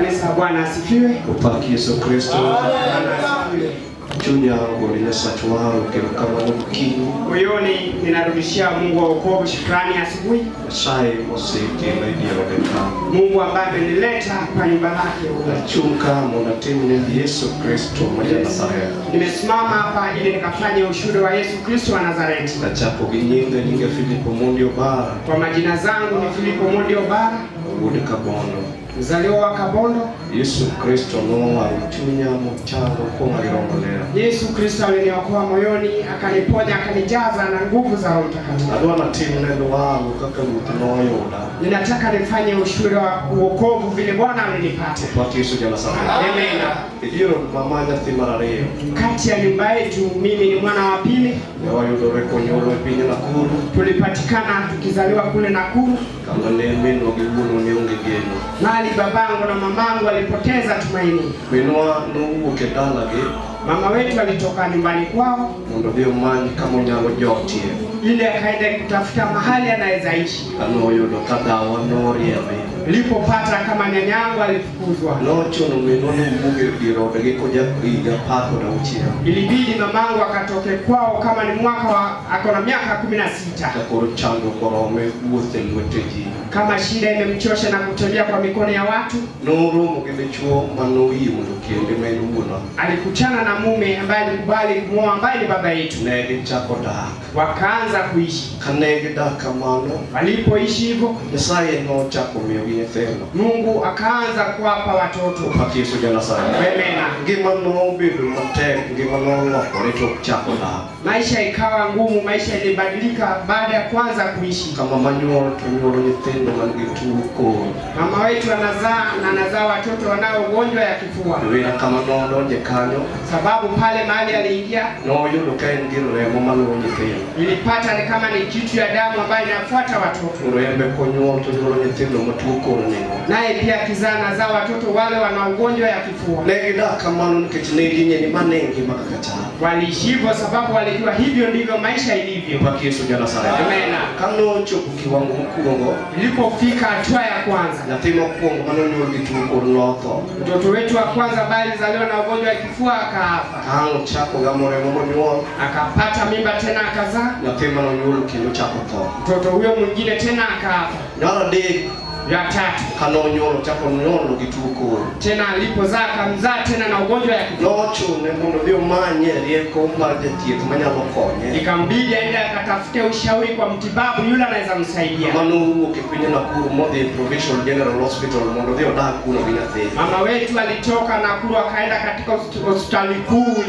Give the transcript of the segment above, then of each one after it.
Kanisa Bwana asifiwe. Upaki Yesu Kristo. Chunya ngolile sachwao kama mkinyi. Moyoni ninarudishia Mungu wa wokovu shukrani asubuhi. Sai mositi media rodeka. Mungu ambaye amenileta kwa nyumba yake. Chunka mwanatimu Yesu Kristo mwana Nazareti. Nimesimama hapa ili nikafanye ushuhuda wa Yesu Kristo wa Nazareti. Na chapo ginyinga ninge Filipo Mundio Bara. Kwa majina zangu ni Filipo Mundio Bara. Udi Kabondo. Mzaliwa wa Kabondo. Yesu Kristo noa uchunya mchango kwa ngirongolera. Yesu Kristo aliniokoa moyoni, akaniponya, akanijaza na nguvu za Roho Mtakatifu. Adwana timu neno wangu kaka mtunoyoda. Ninataka nifanye ushuhuda wa wokovu vile Bwana alinipata. Upaki Yesu jana sana. Amen. Idiro mamanya thimarareo. Kati ya nyumba yetu mimi ni mwana wa pili. Yawayudore konyolo epinye Nakuru. Tulipatikana tukizaliwa kule Nakuru. Kama nemeno gibuno nyonge geno. Mali babangu na mamangu walipoteza tumaini. Minwa no ukedalage. Mama wetu alitoka nyumbani kwao. Ndio manyi kama nyango jotie. Ile akaenda kutafuta mahali anaweza ishi. Anoyodo kadawa noriebe. Nilipopata kama nyanyangu alifukuzwa. Nocho no menono mbuge dirode gikoja kuiga pako na uchia. Ilibidi mamangu akatoke kwao kama ni mwaka wa akona miaka 16. Takoro chango korome uothe lweteji. Kama shida imemchosha na kutembea kwa mikono ya watu. Nuru mugende chuo manoi mundu kiende menuuna. Alikutana na mume ambaye alikubali kumwoa ambaye ni baba yetu. Nege chako dak. Wakaanza kuishi. Kanege dak kamano. Walipoishi hivyo, Yesaye no chako miyogi theno. Mungu akaanza kuwapa watoto. Upaki Yesu jana sana. Amen. Ngima no bidu matek, ngima no loko leto chako dak. Maisha ikawa ngumu, maisha ilibadilika baada ya kwanza kuishi. Kama manyoro tunyoro nyithindo manigituko. Mama wetu anazaa watoto wanao ugonjwa ya kifua. Wina kama nono nyekanyo. Sababu pale mahali aliingia, no yudo kain giro remo maluwo nyithindo. Nilipata ni kama ni kitu ya damu ambayo inafuata watoto. Urembe konyuol to nyoro nyithindo matuo kono. Naye pia kizaa nazaa watoto wale wana ugonjwa ya kifua. Negida kamano nikech neginye ni manengi makakacha. Waliishi hivyo sababu walijua hivyo ndivyo maisha ilivyo. Upaki Yesu jana sana. Amen. Kano chopo kiwango mkuongo. Ilipofika hatua ya kwanza, Natima kuongo mano nyoro gituko lotho. mtoto wetu wa kwanza bali zaliwa na ugonjwa wa kifua akafa. Kano chako gamore momo nyuol. Akapata mimba tena akazaa. Natima no nyoro kilo chako tho. Mtoto huyo mwingine tena akafa. Nyara de Ya tatu. Kano nyoro chako nyoro gituko. Tena alipozaa akamzaa tena na ugonjwa ya kifua. Nocho ne mondo dio manye rieko mar jathieth manyalo konye. Ikambidi aende akatafute ushauri kwa mtibabu yule anaweza msaidia. Mano ukipinye Nakuru modhi Provincial General Hospital mondo dio dak kuno binyathi. Mama wetu alitoka Nakuru akaenda katika hospitali kuu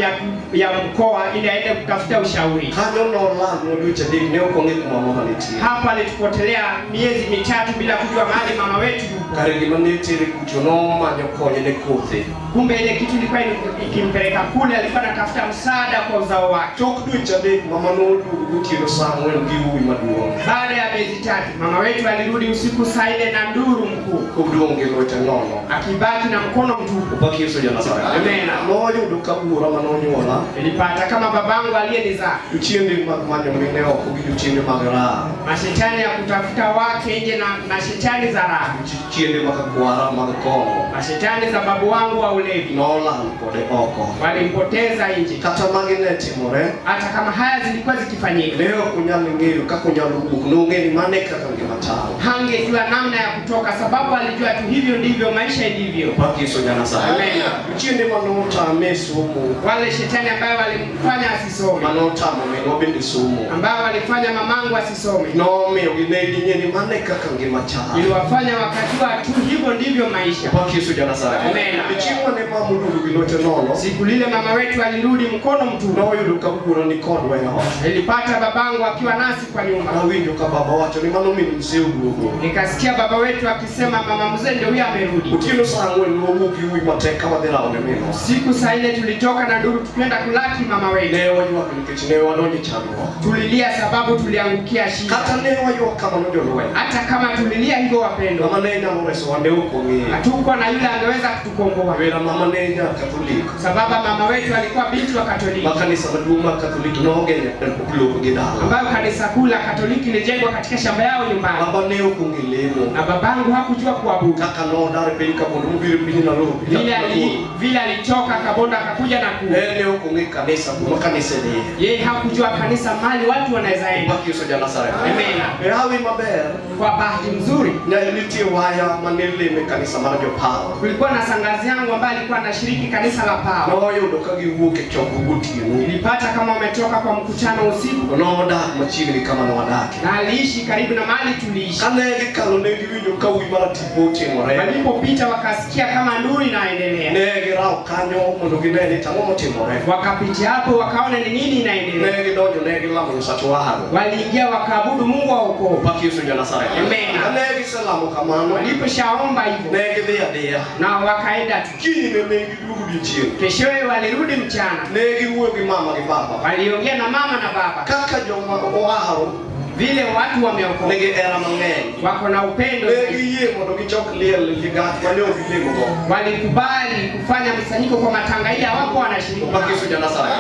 ya mkoa ili aende kutafuta ushauri. Kanyo no la no duche dik ne okonge kuma mama nitie. Hapa alitupotelea miezi mitatu bila kujua mahali mama wetu yupo. Karigi manitiri kuchono manyo konye ne kothe. Kumbe ile kitu ilikuwa ikimpeleka kule, alikuwa anatafuta msaada kwa uzao wake. Tok duche dik mama no dugu gutieno Samuel giui maduong. Baada ya miezi tatu mama wetu alirudi usiku saa 4 na nduru mkuu. Kuduonge lote nono. Akibaki na mkono mtupu. Upaki Yesu jana sana. Amen. No yudo kabura manonyola. Nilipata kama babangu aliyenizaa. Uchiende manyo mine oko giuchiende magara. Mashetani ya kutafuta wake nje na mashetani za raha. Uchiende makakwara magakongo. Mashetani za babu wangu wa ulevi. Nola pode oko. Walimpoteza nje. Kata magineti more. Hata kama haya zilikuwa zikifanyika. Leo kunyali ngiro kakunyalo bukunungeni mane kaka ngematao. Hangejua namna ya kutoka sababu alijua tu hivyo ndivyo maisha ilivyo. Upaki Yesu jana sana. Amen. Uchiende manota mesumu. Wale shetani ambao walimfanya asisome. Manota mo bende sumu. Ambao walifanya mamangu asisome. No me oginegi nyeni mane kaka ngematao. Iliwafanya wakajua tu hivyo ndivyo maisha. Upaki Yesu jana sana. Amen. Ichiwa ne mamudu gilote nono. Siku lile mama wetu alirudi mkono mtupu. No yudo kabura ni kodwa ya hofu. Nilipata babangu akiwa nasi kwa nyumba. Na winjo ka baba wacho ni mano mimi mseu dugo. Nikasikia baba wetu akisema mama mzee ndio huyo amerudi. Utino Samuel logo kiui mateka wadera one mino. Siku saa 4 tulitoka na nduru tukaenda kulaki mama wetu. Ne wajua kinikechine wadonye chanwa. Tulilia sababu tuliangukia shida. Kata ne wajua kama ndio lowe. Hata kama tulilia hivyo wapendwa. Mama nenya mweso wande uko ngi. Hatukuwa na yule angeweza kutukomboa. Wera mama nenya Katoliki. Sababu mama wetu alikuwa binti wa Katoliki. Makanisa maduma Katoliki noge kulo gidala. Ambayo kanisa kuu la Katoliki lijengwa katika shamba yao nyumbani. Baba ne uko ngilemo. Na babangu hakujua kuabudu. Kaka no dare pelika bondo mbili na lo. Vile alitoka Kabondo akakuja na ku. Ne uko ngi kanisa kwa kanisa ni. Yeye hakujua kanisa mali watu wanaweza enda. Baki Yesu jana sare. Amen. Hawi maber. Kwa bahati nzuri. Na nitie waya manele me kanisa mara jo power. Kulikuwa na sangazi yangu ambaye alikuwa anashiriki kanisa la power. Na wao ndoka giwuke choko gutio. Nilipata kama wametoka kwa mkutano usiku. No da machini kama na wadake. Na aliishi karibu na mahali tuliishi. Kanege kalo negi winyo kawi mara tipote more. Walipopita wakasikia kama nuru inaendelea. Nege rao kanyo mondo ginene tango timore. Wakapitia hapo wakaona ni nini inaendelea. Nege donyo nege lamu sacho waharo. Waliingia wakaabudu Mungu wa ukoo. Baki Yesu jana sare. Amen. Nege salamu kamano. Waliposhaomba hivyo. Nege dia. Na wakaenda tu. Kini nege rudi chini. Keshowe walirudi mchana. Nege uwe mama ni baba. Waliongea na mama na baba. Kaka joma waharo. Vile watu wameokoka. Nege era mangeni. Wako na upendo. Nege yeye mondo kichok liel ligat walio vilemo go. Walikubali kufanya msanyiko kwa matanga ili hawapo wanashiriki. Baki Yesu jana sare.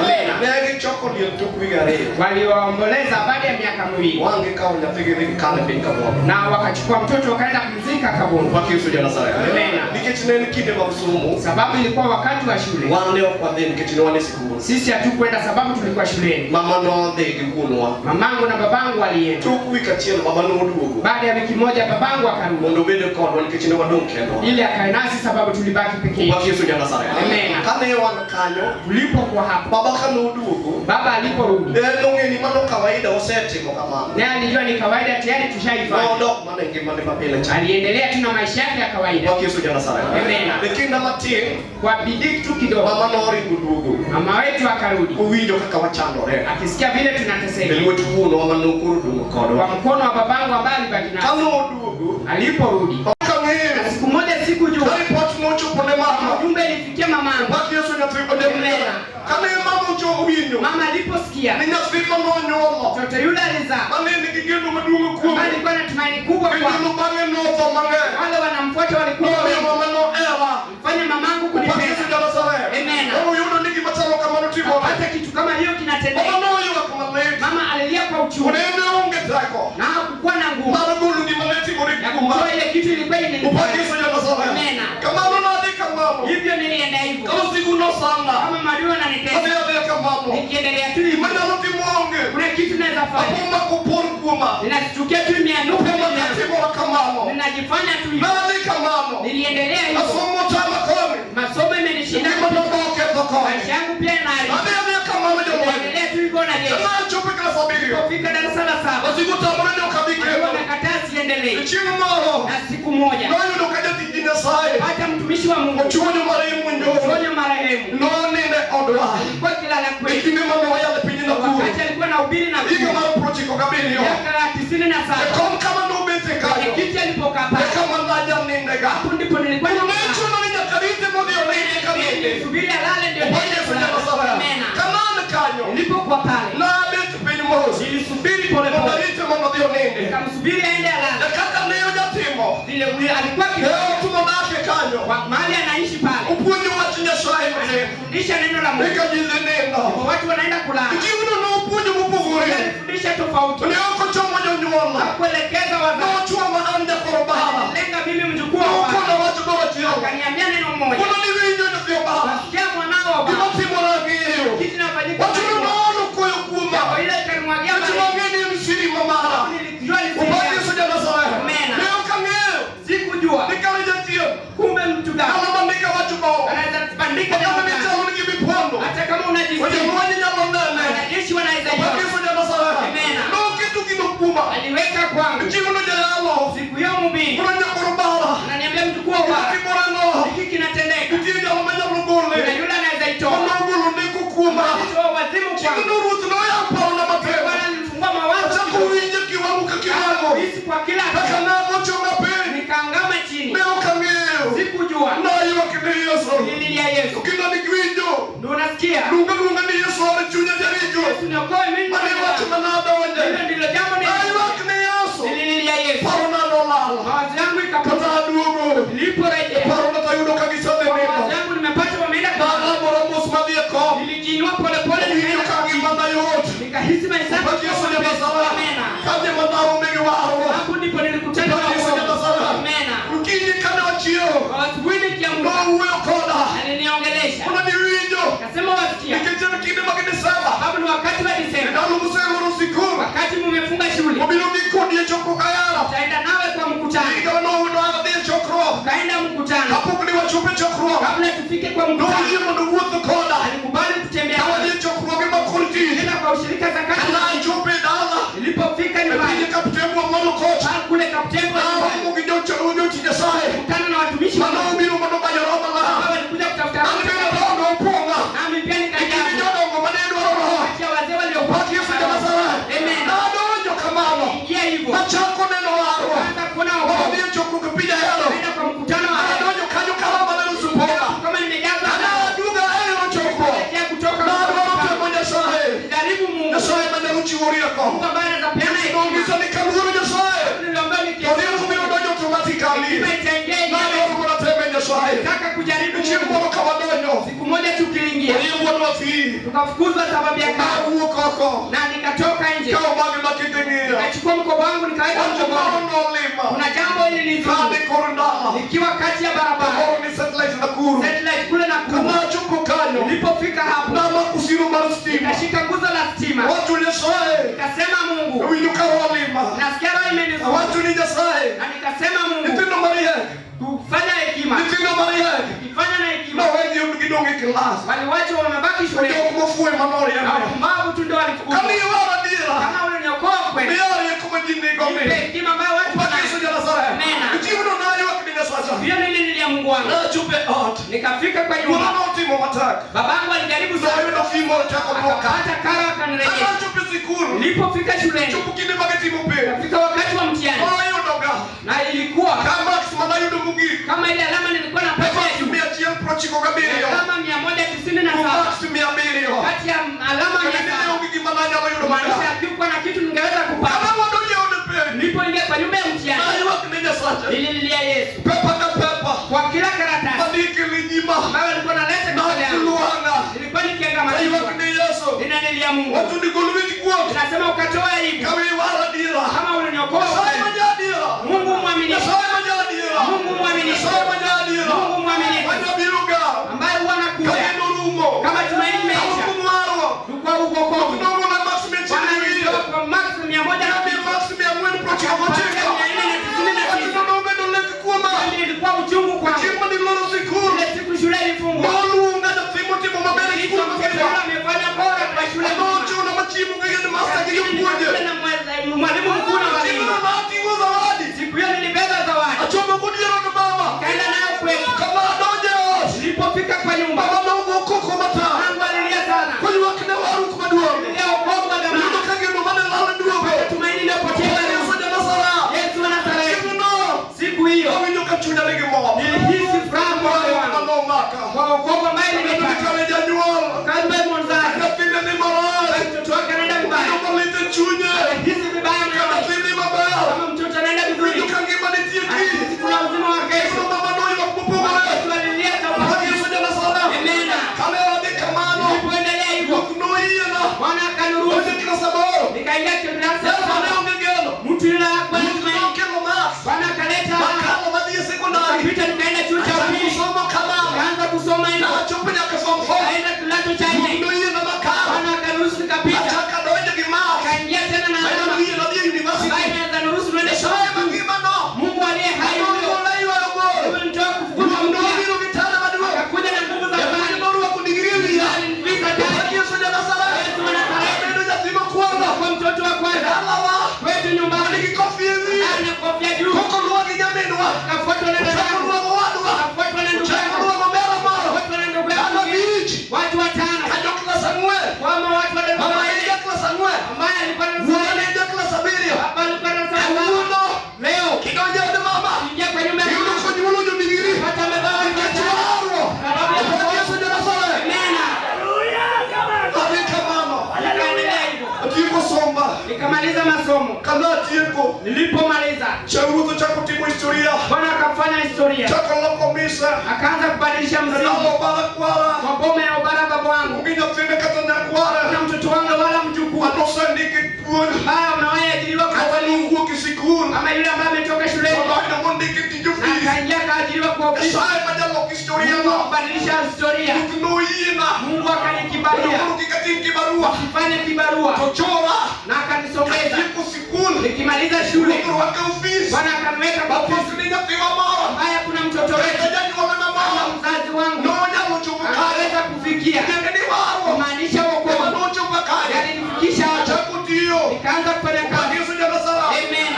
Nege choko liel tukugare. Waliwaomboleza baada ya miaka miwili. Wange kao nyafige nige kale pinka bono. Na wakachukua mtoto wakaenda kumzika Kabondo. Baki Yesu jana sare. Amen. Nikichineni kide masumu. Sababu ilikuwa wakati wa shule. Wale kwa deni kitini wale siku. Sisi hatukwenda sababu tulikuwa shuleni. Mama no de gikunwa. Mamangu na babangu walienda. Tukuika chielo baba no duogo. Baada ya wiki moja babangu akarudi. Mondo bede kwa wale kitini wadonke ndo. Ili akae nasi sababu tulibaki peke yetu. Baki Yesu jana sare. Amen. Kane wana kanyo. Tulipokuwa hapo. Baba kano duogo. Baba aliporudi. Ngeni mano kawaida osete kwa kama. Naye alijua ni kawaida tayari tushaifanya. No dok mane ngimane mapele cha. Aliendelea tu na maisha yake ya kawaida. Baki Yesu jana sare. Amen. Lekinda matin kwa bidii tu kidogo. Mama no ringu duogo. Mama wetu akarudi. Uwijo kaka wachano re. Akisikia vile tunateseka. Beli wetu uno mama no kurudu kodo. Kwa mkono wa babangu ambaye alibaki naye. Kano duogo. Aliporudi. Kangeni. Siku moja sikujua. Report mocho pone mama. Ujumbe ilifikia mamangu. Baki Yesu na tripo de mlena. Kama mama ujo uwinyo. Mama aliposikia. Nina sifa no nyoma. Mtoto yule alizaa. Mane nikigendo madungu kwa. Alikuwa na tumaini kubwa kwa. Ndio bange no for mange. Wale wanamfuata walikuwa mama no era. Fanya mamangu kunipenda. Baki Yesu jana sare. Amen. Wewe yuno niki matalo kama nutibo. Hata kitu kama hiyo kinatendeka. Mama no yuwa kama leo. Mama alilia kwa uchungu. Unaenda unge zako. Na hakukuwa na nguvu. Mara gulu ni maleti muri kumba. Kwa ile kitu ilikuwa inanifanya. Baki Yesu jana sare. Amen. Kama unaona andika mama. Hivyo nilienda hivyo. Kama siku no sana. Kama maadui wananitesa. Kama yale kama mama. Nikiendelea tu hivyo. Mana ruti mwonge. Kuna kitu naweza fanya. Apuma kupor kuma. Ninachukia tu mianuko. Apuma katibu wa kamamo. Ninajifanya tu hivyo. Nani kamamo. Niliendelea hivyo. Asomo chama kome. Masomo imenishinda. Ndoke toko. Maisha yangu pia inari. Nani kamamo ndio wewe. Niliendelea tu hivyo na jeshi. Sasa chupe kala sabirio. Kufika darasa la 7. Wasikutamana ndio kabike. Nakataa siendelee. Chini maro. Na siku moja. Nani ndio kaja tijina sai. Hata mtumishi wa Mungu. Chuonyo marehemu ndio. Chuonyo marehemu. Nani ndio odwa. Kwa kila la kweli. Ikini mama waya pinina ku. Wakati alikuwa na ubiri na Hiyo mara project kwa kabili yo. miaka 97. Kama kama ndio bete kayo. Kiti alipokaa pale. Kama ndaja nindega. Hapo ndipo nilikuwa na Umecho na ninja karite modio nende kabili. subiri alale ndio Bwana Yesu jana sare. Amena. Kama kanyo. Nilipokuwa pale. Na bete penye mozi. Nilisubiri pole pole. Karite mama ndio nende. Nikamsubiri aende alale. Kaka leo jatimo. Vile alikuwa Leo tumonake kanyo. mahali anaishi pale. Upunyo wa chinya shai mzee. Anafundisha neno la Mungu. Nikajize nenda. Kwa watu wanaenda kulala. Kiuno na upunyo mpuguri. Anafundisha tofauti. Leo chomo nyonyola. Hakuelekeza wazazi. Na chua maanda korobala. Lenga mimi mjukuu wa Uko na watu doa jio. akaniambia neno moja. Kuna ni winyo na sio baba. Sikia mwanao baba. Kimati mwanagi hiyo. Kitu kinafanyika. Watu wanaona kuyo kuma. Kwa ile kanimwagia Watu bali. wangeni msiri mamara. Nilijua Upati ni soja na sawa. Amen. Leo kangeo. sikujua. Nikaja tio. Kumbe mtu gani? Kama mandika watu bao. Anaweza bandika Kama neno. nitao nikibipondo. Hata kama unajisikia. Wewe mwani nyama ndane. Wanajeshi wanaweza Upati hiyo. soja na sawa. Amen. No kitu kinokuma. Aliweka kwangu. Kiuno jalo. Siku hiyo mubiri. Kuna korobala. Ananiambia mtu kwa baba. Kimorano. Hiki kinatendeka. Kitu ya mama mlugole. Na yule anaweza itoa. Mungu ndikukuma. Sio wazimu kwangu. Kinuru tunoya paona matema. Bwana alifungua mawazo. Kuinje kiwangu kiwango. Hisi kwa kila Kaka na mocho mapeni. nikaangama chini. Leo kangeo. Sikujua. Na hiyo kideyeso. Nililia Yesu. Kila nikwijo. Ndio unasikia? Lunga ni Yesu alichunya jarijo. Yesu niokoe mimi. Mane watu manada wanje. Hilo ndilo jambo Ayo kine Yesu. nililia Yesu. Paona no lala. Mawazo yangu Yesu ni Bwana. Amina. Kaje madhabu mengi wao. Hapo ndipo nilikutana na Yesu ni Bwana. Amina. Ukiji kana wachio. Waswini kiamka. Ndio huyo koda. Aliniongelesha. Kuna niwindo. Akasema wasikia. Nikijana kile makidisema. Hapo ni wakati wa Disemba. Ndio msemo usiku. Wakati mmefunga shule. Mobilo mikundi ya choko kayara. Taenda nawe kwa mkutano. Ndio ndio ndio chokro. Kaenda mkutano. Hapo ni wachupe chokro. Kabla tufike kwa mkutano. Ndio ndio wote koda. Alikubali kutembea. Kama ni chokro kama kulti. Nenda kwa ushirika za kanisa. Na chupe dala. Nilipofika nyumbani. Ni kapteni wa mwana coach. Kule kapteni wa Mungu kidogo cha tijasaye. mkutano na watumishi wa Mungu bila mambo ya roho la. walikuja kutafuta. Ndio ndio uponga. Nami pia nikaja. Ndio ndio maneno roho. Acha wazee waliopata Yesu jamaa sana. Amen. Na ndio kamano. Yeah hivyo. Machako neno wao. Kwanza kuna Baba ndio choko kupiga helo. Nenda kwa mkutano wa Ndio kanyo kama neno suponga. kama nimejaza Na duga helo choko. kutoka Na ndio mmoja sana. jaribu Mungu. Yesu mwenye uchiuria kwa. Mungu ambaye anapeana Ndio ni kaburi Yesu. niliomba Ndio nikiamini ndio automatically. itaingia Na ndio kuna teme Yesu. nataka kujaribu Chimbo kama donyo. siku moja tukiingia Ndio watu wafi. tukafukuzwa sababu ya kazi Huo koko. na nikatoka nje Kama bagi makitengia. nikachukua mkoba wangu nikaweka mkobani. Kuna jambo hili nzuri Kadi korundama. nikiwa kati ya barabara Koro ni satellite na kuru. satellite kule na Kama kuma. chuko kanyo. Nilipofika hapo Na makusiru marustima. nikashika nguzo la stima Watu ni sae. nikasema Mungu Uinuka walima. nasikia roho imenizuia Watu ni jasae. na nikasema Mungu Nitendo Maria. kufanya hekima Nitendo Maria. kifanya na Na hekima wewe mkidonge class. wale watu wamebaki shule Ndio kumfue manori na yako. pumbavu tu ndio walifukuzwa Kani wala dira. kama ule niokoa kweli Biari yako majini nipe gome. hekima ambayo watu Mpaka Yesu jana sare. Amina. Ukiwa nayo akidinga sasa. hiyo nini nilia Mungu wangu Na chupe out. nikafika kwa Kuna nyumba mtimo mataka. babangu alijaribu Ndio sana ndio fimo chako toka. akapata karo akanirejesha Ana chupe sikuru. nilipofika shuleni Chupu kile mageti mupe. kafika wakati wa mtihani Ayo doga. na ilikuwa Kama simama yudo mugi. kama ile alama nilikuwa napata ya juu Tumia chia prochiko gabirio. alama 197 Max 200. kati ya alama Kama ndio 100 ukigimalanya yudo maanisha manda. hakikuwa na kitu ningeweza kupata Kama wadoje unepe. nilipoingia kwa nyumba ya mtihani Ayo wakininja sasa. nililia Yesu Pepa na pepa. kwa kila karatasi Madiki linyima. ambayo alikuwa naleta Na mbele yangu kuluanga. nilikuwa nikianga Ayo majibu wakini Yesu. ninanilia Mungu Watu ni gulubiti kwa. ninasema ukatoa hivi Kama wala dira. kama uliniokoa Sai majadira. Mungu mwaminifu Sai majadira. Mungu mwaminifu Sai majadira. Mungu mwaminifu Wana biruga. ambaye huwa nakuja Kama nurumo. kama tumaini Kama imeisha kumwaro. kwa ukokovu Kunomo na Max mechi. Bwana nilitoa kwa max 100 Kama Max 100 prochiko mocheka. Mimi nilikuwa uchungu kwangu. Ile siku shule ilifungwa. Nilichomkea amefanya bora kwa shule. Na mwalimu mkuu na walimu. Siku hiyo nilibeba zawadi. Kaenda nayo kwetu. Nilipofika kwa nyumba. Mungu alilia sana. Niliokoka jamani. Tumaini lilopotea leo. Yesu wa Nazareti. Siku hiyo nilihisi furaha moyo wangu. Kwa wokovu ambaye nimepata. Kalbe mwanzani. Mtoto wake anaenda vibaya. Hisi vibaya moyoni. Kama mtoto anaenda vizuri. Kuna uzima wa kesho. Yesu alilia sauti. Amina. Nilipoendelea hivyo. Bwana akaniruhusu. Nikaingia darasa. Mtu yule hakuwa na tumaini. Bwana akaleta. Nikapita nikaenda chuo cha upili. Nikaanza kusoma hivyo. Nikaenda kidato cha 4. Bwana akaniruhusu nikapita. Nikaingia tena na alama. Ambaye inaweza niruhusu niende shule. Mungu aliye hai huyo. Nitoa kufukuza mkia. Akakuja na nguvu za Bwana. Alinivika taji. Yesu wa Nazareti. Kwa mtoto wa kwanza. Kwetu nyumbani. Ana kofia juu. Kafuatwa na dada yangu. Kafuatwa na ndugu yangu. Kafuatwa na ndugu yangu. Watu watano. Kama watu wa dada yangu. Ambaye alikuwa na msaada. Hapa alikuwa na msaada. Leo. Ingia kwa nyumba yangu. Hata amevaa wakati. Sababu ya kukosa. Amina. Nikaendelea hivyo. Nikamaliza masomo. Nilipomaliza Bwana akafanya historia. Akaanza kubadilisha mzimu kwa boma ya ubara baba wangu. Na mtoto wangu wala mjukuu. Na akaingia akaajiriwa kwa ofisi. Mungu kubadilisha historia. Mungu akanikubalia nifanye kibarua na akanisomesha. Nikimaliza shule Bwana akaniweka kwa ofisi ambaye kuna mtoto wetu na mzazi wangu anaweza kufikia kumaanisha wokovu. Alinifikisha hapo nikaanza kufanya kazi. Amen.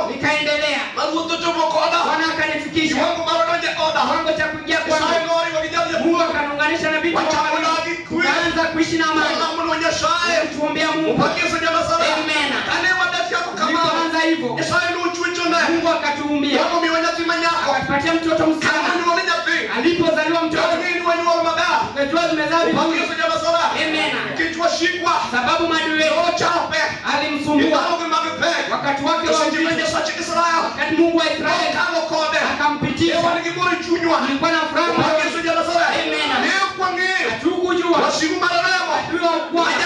Nikaendelea. Bwana akanifikisha kiwango cha kuingia kwangu. Mungu akaniunganisha na binti wangu. Kaanza kuishi na amani. Tuombea Mungu. Amen. Nikaanza hivyo. Mungu akatuumbia. Akatupatia mtoto msichana. Alipozaliwa mtoto ukajua zimezaa vizuri. Amen. Sababu maadui wetu alimsumbua wakati wake wa ujio. Wakati Mungu wa Israeli akampitisha, alikuwa na furaha. Amen. Hatukujua adui wa ukwana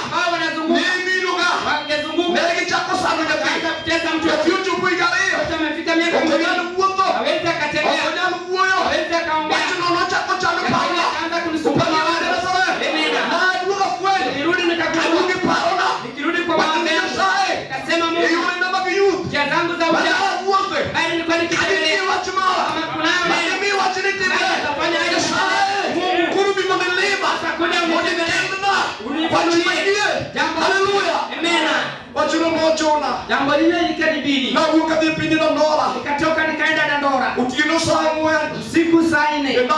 ambao wanazunguka wangezunguka akaanza kutesa mtoto. Mtoto amefika miaka 2 hawezi akatembea, hawezi akaongea, akaanza kunisumbua mawazo. Amen. Nirudi nikagundua, nikirudi kwa mawazo yangu nikasema Mungu, njia zangu za ujao bali nilikuwa nikitembelea kama kunayo nitafanya hayo. Jambo lile likanibidi. Nikatoka nikaenda Dandora. Usiku saa 4.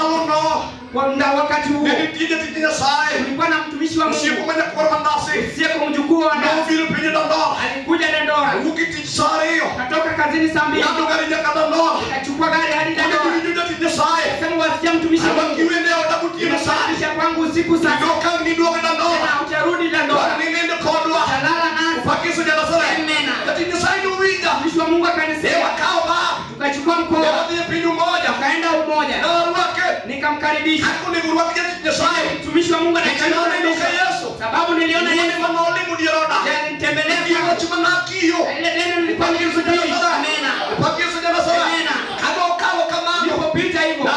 Kwa wakati huo nilikuwa na mtumishi wa Mungu. Sio kwa mjukuu wa alikuja Dandora. Katoka kazini saa 2. Nikachukua gari hadi Dandora. Sema wasikia mtumishi wa Mungu. Nimesafisha kwangu usiku saa 4. Na utarudi Dandora. Talala nasi. Amen. Mtumishi wa Mungu akanisema tukachukua mkoa tukaenda Umoja. Nikamkaribisha. Mtumishi wa Mungu anakaribisha sababu niliona yeye alinitembelea ile neno nilikuwa nikisubiri. Amen. Nilipopita hivyo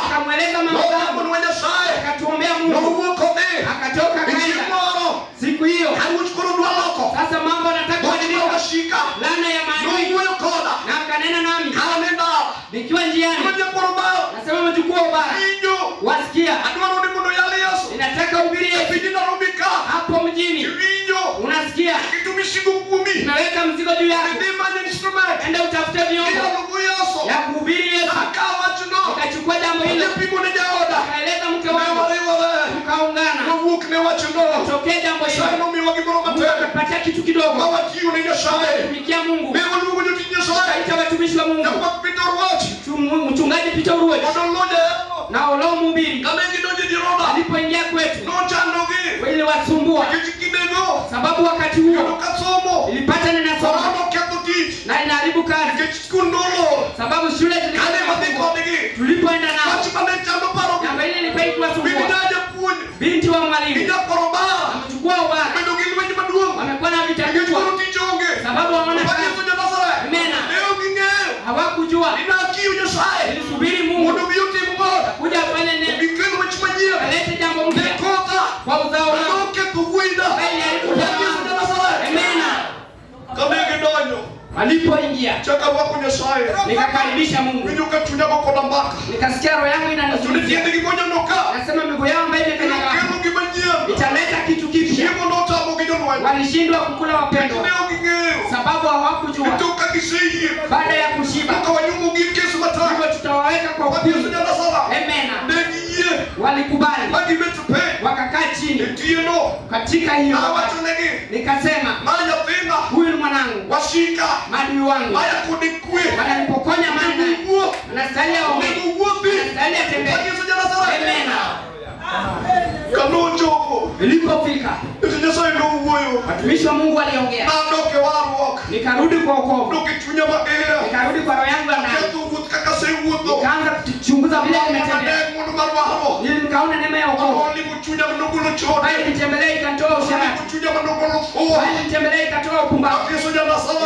akamweleza mambo yangu, akatuombea Mungu, akatoka kaenda. Siku hiyo sasa mambo nataka kubadilika. Laana ya maadui na akanena nami nikiwa njiani. Nasema mjukuu wa ubaya wasikia, ninataka ubiri hapo mjini. Unasikia? Naweka mzigo juu yako. Enda utafute vyombo ya kuhubiri Yesu. Nikachukua jambo hilo. Nikaeleza mke wangu. Tukaungana. Tokea jambo hilo. Mungu akapatia kitu kidogo. Tumikia Mungu. Kaita watumishi wa Mungu. Mchungaji Peter Uruwe na Olo mhubiri alipoingia kwetu wale wasumbua, sababu wakati huo ilipata ninasoma na inaharibu kazi, sababu shule tulipoenda nao na ile ilikuwa sumbua. Binti wa mwalimu amechukua ubara, wamekuwa na vita kubwa sababu wanaona kazi. Amen. Hawakujua nilisubiri Mungu kuja afanye neno, alete jambo mpya kwa uzao wangu. Alipoingia nikakaribisha Mungu, nikasikia roho yangu inanizungumzia. Nasema miguu yao ambayo imekanyaga italeta kitu kipya. Walishindwa kukula wapendwa sababu hawakujua. Baada ya kushiba hivyo tutawaweka kwa upili. Amen. Walikubali wakakaa chini. Katika hiyo nikasema huyu ni mwanangu, maadui wangu wananipokonya mali, anastahili aombe, anastahili atembee. Amen. Ilipofika watumishi wa Mungu waliongea, nikarudi kwa wokovu, nikarudi kwa roho yangu ya ndani, nikaanza kuchunguza vile nimetembea. Nikaona neema ya wokovu, bali nitembelea ikatoa usherati. Bali nitembelea ikatoa upumbavu.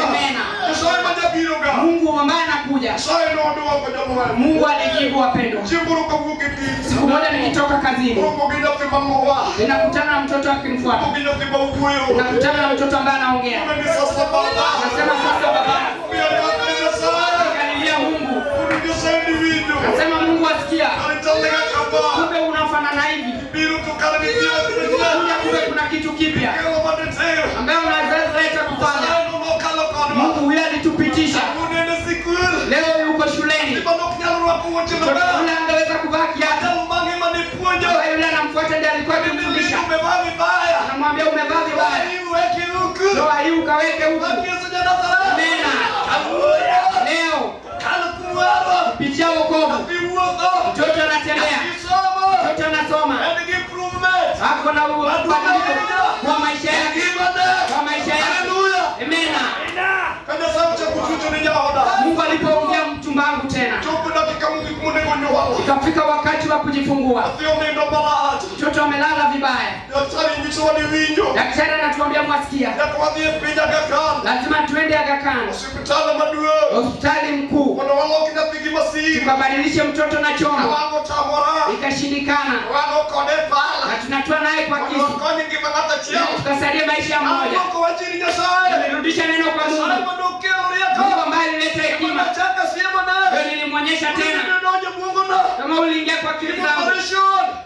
Amen. Mungu ambaye anakuja. Mungu alijibu wapendwa. Siku moja nikitoka kazini, ninakutana na mtoto akinifuata. Ninakutana na mtoto ambaye anaongea. Anasema sasa baba, nikalilia Mungu. Anasema Mungu asikia. Kumbe unafanana hivi. Kumbe kuna kitu kipya ambaye unaweza leta kufanya. Mungu huyu alitupitisha. Leo yuko shuleni. Mtoto yule angeweza kuvaa kiatu. Yule anamfuata ndiye alikuwa akimfundisha. Anamwambia umevaa vibaya. Ndoa hii ukaweke huko. Amina. Leo pitia wokovu. Mtoto anatembea. Mtoto anasoma. Hapo na mabadiliko kwa maisha yake. Kwa maisha yake. Amina. Mungu alipoongea mchumba wangu tena. Ikafika wakati wa kujifungua. Mtoto amelala vibaya. Daktari anatuambia mwasikia. Lazima tuende Aga Khan. Hospitali mkuu. Tukabadilishe mtoto na chombo. Ikashindikana. Na tunatoa naye kwa kisu. Tukasalia maisha ya mmoja. Tumerudisha neno kwa Mungu. Mungu ambaye alileta hekima. Ndio nilimwonyesha tena. Kama uliingia kwa akili zangu.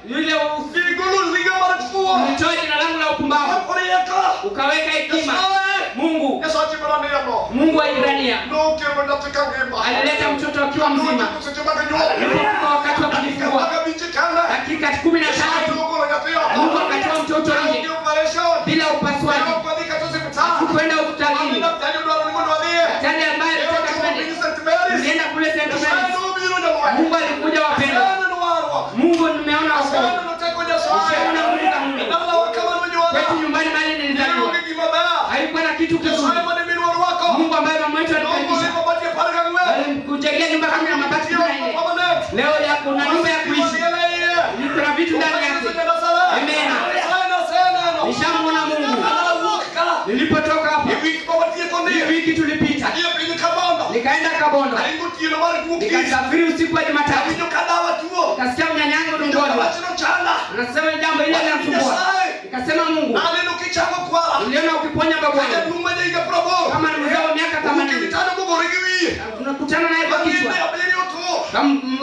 Yule ulitoa jina langu la upumbavu. Ukaweka hekima. Mungu wa Ibrania alileta mtoto akiwa mzima. Ilipofika wakati wa kujifungua, dakika 15 Mungu akatoa mtoto nje bila upasuaji. Kwenda hospitalini. Daktari ambaye alitoka kwenda nilienda kule St. Mary's. Mungu alikuja wapendwa. Mungu nimeona wokovu. Nishaona Mungu. Kwetu nyumbani mahali nilizaliwa. Haikuwa na kitu kizuri. Mungu ambaye mama yetu alikaribisha. Alimkujengea nyumba kama na mabati kama ile. Leo yako na nyumba ya kuishi. Kuna vitu ndani yake. Amen. Nishamuona Mungu. Nilipotoka hapo. Wiki tulipita. Nikaenda Kabondo. Nikasafiri usiku wa Jumatatu. Nikasikia mnyanyango dungoni. Anasema jambo ile linamsumbua. Nikasema Mungu. Niliona ukiponya babu wangu. Kama ni mzee wa miaka 80. Tunakutana naye kwa kichwa.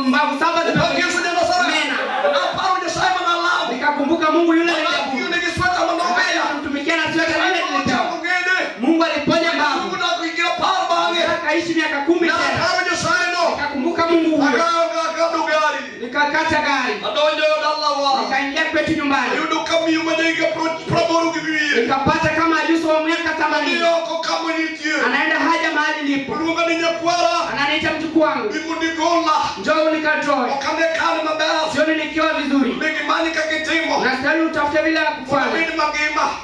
Mbavu 7 zimepita. Nikakumbuka Mungu yule aliyeabudu. Mtumikia na sweta ile nilipewa. Mungu aliponya babu. Akaishi miaka 10 tena. Nikakumbuka Mungu huyo. Nikakata gari. Nikaingia kwetu nyumbani. Nikapata kama ajuso wa miaka 80. Anaenda haja mahali nipo. Ananiita mjukuu wangu. Njoo nikatoe. Sioni nikiwa vizuri. Nastahili utafute bila kufanya.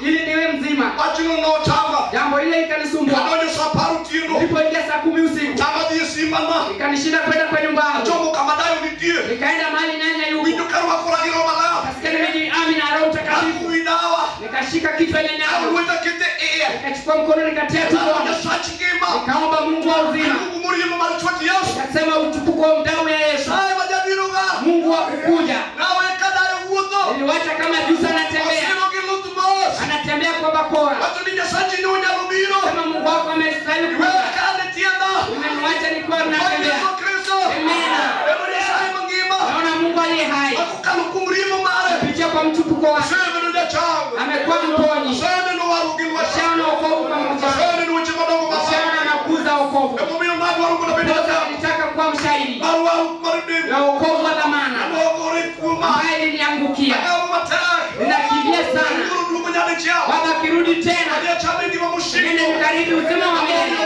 Ili niwe mzima. Jambo ile ikanisumbua. Nilipoingia saa 10 usiku. Ikanishinda kwenda kwa nyumba yangu. Nikaenda mahali nyanya yuko. Kasikia nimeji amina Roho Mtakatifu. Nikashika kichwa nyanya yangu. Nikachukua mkono nikatia tumboni. Nikaomba Mungu wa uzima. Nikasema utukufu wa damu ya Yesu. Mungu wa kukuja. Niliwacha kama Jusa anatembea. Anatembea kwa bakora. Sema Mungu wako amestahili kuja. Umeniacha nikiwa natembea. Amina. Naona Mungu aliye hai. Kupitia kwa mtukufu wake. Amekuwa mponyi. Shaona wokovu pamoja. Shaona nakuza wokovu. Nitaka kuwa mshahidi. Na wokovu wa dhamana. Ambaye niliangukia. Ninakimbia sana. Baba kirudi tena. Nende mkaribi uzima wa milele.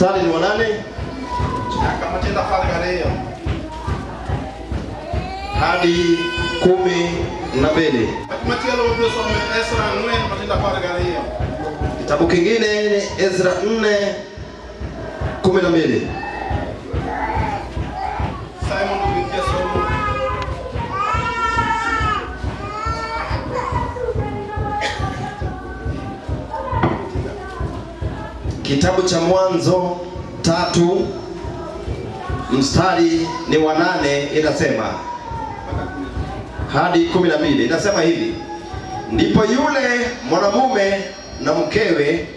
Mstari ni wa 8 hadi 12. Kitabu kingine ni Ezra 4:12. Kitabu cha Mwanzo 3 mstari ni wa 8, inasema hadi 12. Inasema hivi: ndipo yule mwanamume na mkewe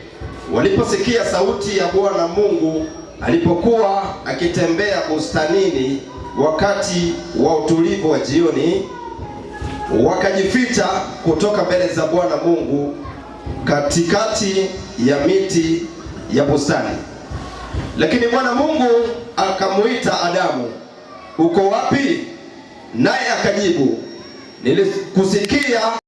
waliposikia sauti ya Bwana Mungu alipokuwa akitembea bustanini wakati wa utulivu wa jioni, wakajificha kutoka mbele za Bwana Mungu katikati ya miti ya bustani. Lakini Bwana Mungu akamuita Adamu, uko wapi? Naye akajibu, nilikusikia